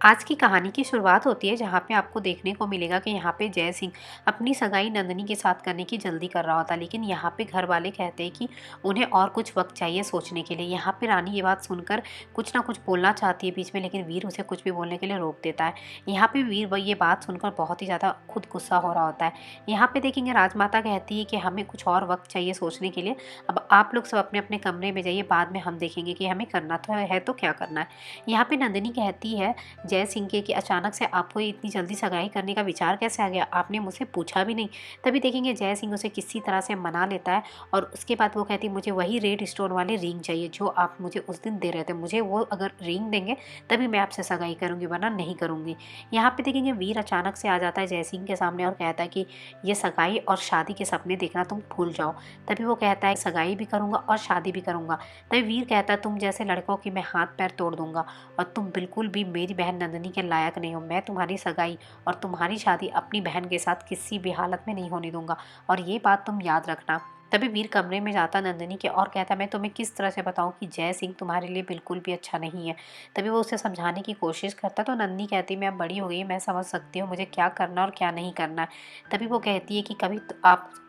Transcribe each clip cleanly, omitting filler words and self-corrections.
आज की कहानी की शुरुआत होती है जहाँ पे आपको देखने को मिलेगा कि यहाँ पे जय सिंह अपनी सगाई नंदिनी के साथ करने की जल्दी कर रहा होता है, लेकिन यहाँ पे घर वाले कहते हैं कि उन्हें और कुछ वक्त चाहिए सोचने के लिए। यहाँ पे रानी ये बात सुनकर कुछ ना कुछ बोलना चाहती है बीच में, लेकिन वीर उसे कुछ भी बोलने के लिए रोक देता है। यहाँ पे वीर ये बात सुनकर बहुत ही ज़्यादा खुद गुस्सा हो रहा होता है। यहाँ पे देखेंगे राजमाता कहती है कि हमें कुछ और वक्त चाहिए सोचने के लिए, अब आप लोग सब अपने अपने कमरे में जाइए, बाद में हम देखेंगे कि हमें करना तो है तो क्या करना है। यहाँ पे नंदिनी कहती है जय सिंह के कि अचानक से आपको इतनी जल्दी सगाई करने का विचार कैसे आ गया, आपने मुझसे पूछा भी नहीं। तभी देखेंगे जय सिंह उसे किसी तरह से मना लेता है और उसके बाद वो कहती है मुझे वही रेड स्टोन वाले रिंग चाहिए जो आप मुझे उस दिन दे रहे थे, मुझे वो अगर रिंग देंगे तभी मैं आपसे सगाई करूंगी, वरना नहीं करूंगी। यहाँ पे देखेंगे वीर अचानक से आ जाता है जय सिंह के सामने और कहता है कि ये सगाई और शादी के सपने देखना तुम भूल जाओ। तभी वो कहता है सगाई भी करूंगा और शादी भी करूंगा। तभी वीर कहता है तुम जैसे लड़कों की मैं हाथ पैर तोड़ दूंगा और तुम बिल्कुल भी मेरी बहन नंदिनी के लायक नहीं हो। मैं तुम्हारी सगाई और तुम्हारी शादी अपनी बहन के साथ किसी भी हालत में नहीं होने दूंगा और ये बात तुम याद रखना। तभी वीर कमरे में जाता नंदिनी के और कहता मैं तुम्हें किस तरह से बताऊं कि जय सिंह तुम्हारे लिए बिल्कुल भी अच्छा नहीं है। तभी वो उसे समझाने की कोशिश करता तो नंदिनी कहती मैं अब बड़ी हो गई, मैं समझ सकती हूँ मुझे क्या करना और क्या नहीं करना है। तभी वो कहती है कि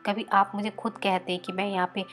कभी आप मुझे खुद कहते हैं कि मैं यहाँ पे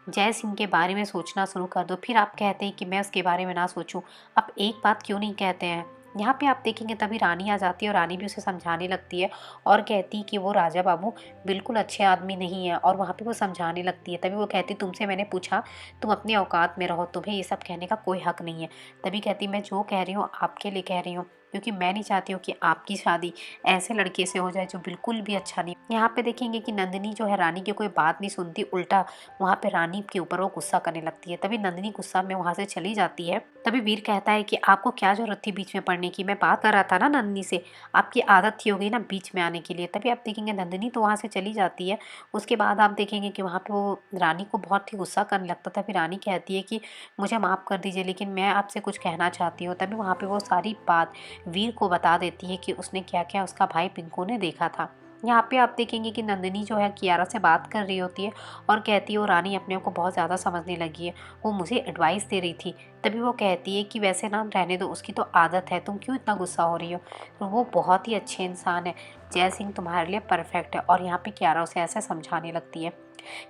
जय सिंह के बारे में सोचना शुरू कर दो, फिर आप कहते हैं कि मैं उसके बारे में ना सोचूं। आप एक बात क्यों नहीं कहते हैं। यहाँ पे आप देखेंगे तभी रानी आ जाती है और रानी भी उसे समझाने लगती है और कहती कि वो राजा बाबू बिल्कुल अच्छे आदमी नहीं है, और वहाँ पे वो समझाने लगती है। तभी वो कहती तुमसे मैंने पूछा, तुम अपने औकात में रहो, तुम्हें ये सब कहने का कोई हक नहीं है। तभी कहती मैं जो कह रही हूँ आपके लिए कह रही हूँ, क्योंकि मैं नहीं चाहती हूँ कि आपकी शादी ऐसे लड़के से हो जाए जो बिल्कुल भी अच्छा नहीं। यहाँ पे देखेंगे कि नंदिनी जो है रानी की कोई बात नहीं सुनती, उल्टा वहाँ पे रानी के ऊपर वो गुस्सा करने लगती है। तभी नंदिनी गुस्सा में वहाँ से चली जाती है। तभी वीर कहता है कि आपको क्या जरूरत थी बीच में पड़ने की, मैं बात कर रहा था ना नंदिनी से, आपकी आदत थी हो गई ना बीच में आने के लिए। तभी आप देखेंगे नंदिनी तो वहाँ से चली जाती है। उसके बाद आप देखेंगे कि वहाँ पे वो रानी को बहुत ही गुस्सा करने लगता था। फिर रानी कहती है कि मुझे माफ़ कर दीजिए, लेकिन मैं आपसे कुछ कहना चाहती हूँ। तभी वहाँ पे वो सारी बात वीर को बता देती है कि उसने क्या क्या उसका भाई पिंकू ने देखा था। यहाँ पे आप देखेंगे कि नंदिनी जो है कियारा से बात कर रही होती है और कहती है वो रानी अपने आप को बहुत ज़्यादा समझने लगी है, वो मुझे एडवाइस दे रही थी। तभी वो कहती है कि वैसे ना रहने दो, उसकी तो आदत है, तुम क्यों इतना गुस्सा हो रही हो, तो वो बहुत ही अच्छे इंसान है, जय सिंह तुम्हारे लिए परफेक्ट है। और यहाँ पे कियारा उसे ऐसे समझाने लगती है।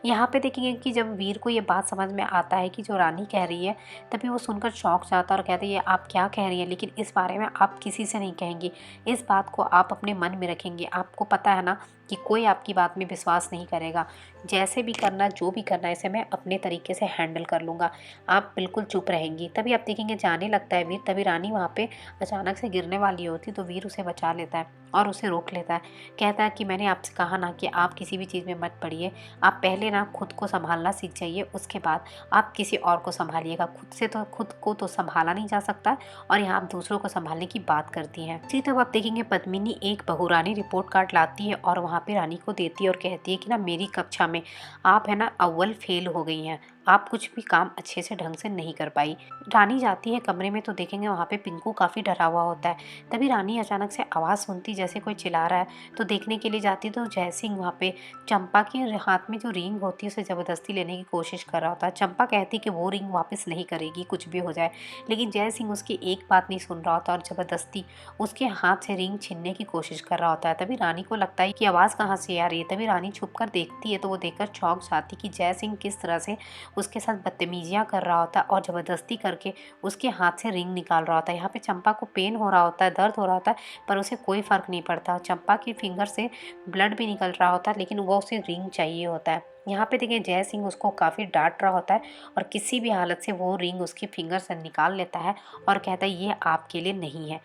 यहाँ पे देखेंगे कि जब वीर को ये बात समझ में आता है कि जो रानी कह रही है, तभी वो सुनकर चौंक जाता है और कहता है ये आप क्या कह रही हैं, लेकिन इस बारे में आप किसी से नहीं कहेंगी, इस बात को आप अपने मन में रखेंगे। आपको पता है ना कि कोई आपकी बात में विश्वास नहीं करेगा, जैसे भी करना जो भी करना इसे मैं अपने तरीके से हैंडल कर लूँगा, आप बिल्कुल चुप रहेंगी। तभी आप देखेंगे जाने लगता है वीर। तभी रानी वहाँ पे अचानक से गिरने वाली होती तो वीर उसे बचा लेता है और उसे रोक लेता है। कहता है कि मैंने आपसे कहा ना कि आप किसी भी चीज़ में मत पड़िए, आप पहले ना खुद को संभालना सीख जाइए, उसके बाद आप किसी और को संभालिएगा। खुद को तो संभाला नहीं जा सकता और यहाँ आप दूसरों को संभालने की बात करती हैं। इसी तरह आप देखेंगे पद्मिनी एक बहुरानी रिपोर्ट कार्ड लाती है और वहाँ पे रानी को देती है और कहती है कि ना मेरी कक्षा में आप है ना अव्वल फेल हो गई हैं, आप कुछ भी काम अच्छे से ढंग से नहीं कर पाई। रानी जाती है कमरे में तो देखेंगे वहाँ पे पिंकू काफ़ी डरा हुआ होता है। तभी रानी अचानक से आवाज़ सुनती जैसे कोई चिल्ला रहा है, तो देखने के लिए जाती तो जय सिंह वहाँ पे चंपा के हाथ में जो रिंग होती है उसे ज़बरदस्ती लेने की कोशिश कर रहा होता है। चंपा कहती कि वो रिंग वापस नहीं करेगी कुछ भी हो जाए, लेकिन जय सिंह उसकी एक बात नहीं सुन रहा होता और ज़बरदस्ती उसके हाथ से रिंग छीनने की कोशिश कर रहा होता है। तभी रानी को लगता है कि आवाज़ कहाँ से आ रही है। तभी रानी छुप कर देखती है तो वो देखकर चौंक जाती कि जय सिंह किस तरह से उसके साथ बदतमीजियाँ कर रहा होता है और ज़बरदस्ती करके उसके हाथ से रिंग निकाल रहा होता है। यहाँ पे चंपा को पेन हो रहा होता है, दर्द हो रहा होता है, पर उसे कोई फ़र्क नहीं पड़ता। चंपा की फिंगर से ब्लड भी निकल रहा होता है, लेकिन वो उसे रिंग चाहिए होता है। यहाँ पे देखिए जय सिंह उसको काफ़ी डांट रहा होता है और किसी भी हालत से वो रिंग उसकी फिंगर से निकाल लेता है और कहता है ये आपके लिए नहीं है।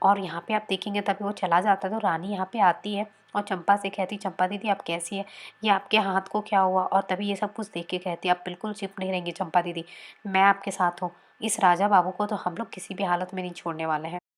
और यहाँ पे आप देखेंगे तभी वो चला जाता है तो रानी यहाँ पे आती है और चंपा से कहती चंपा दीदी आप कैसी है, ये आपके हाथ को क्या हुआ। और तभी ये सब कुछ देख के कहती आप बिल्कुल चुप नहीं रहेंगी चंपा दीदी, मैं आपके साथ हूँ, इस राजा बाबू को तो हम लोग किसी भी हालत में नहीं छोड़ने वाले हैं।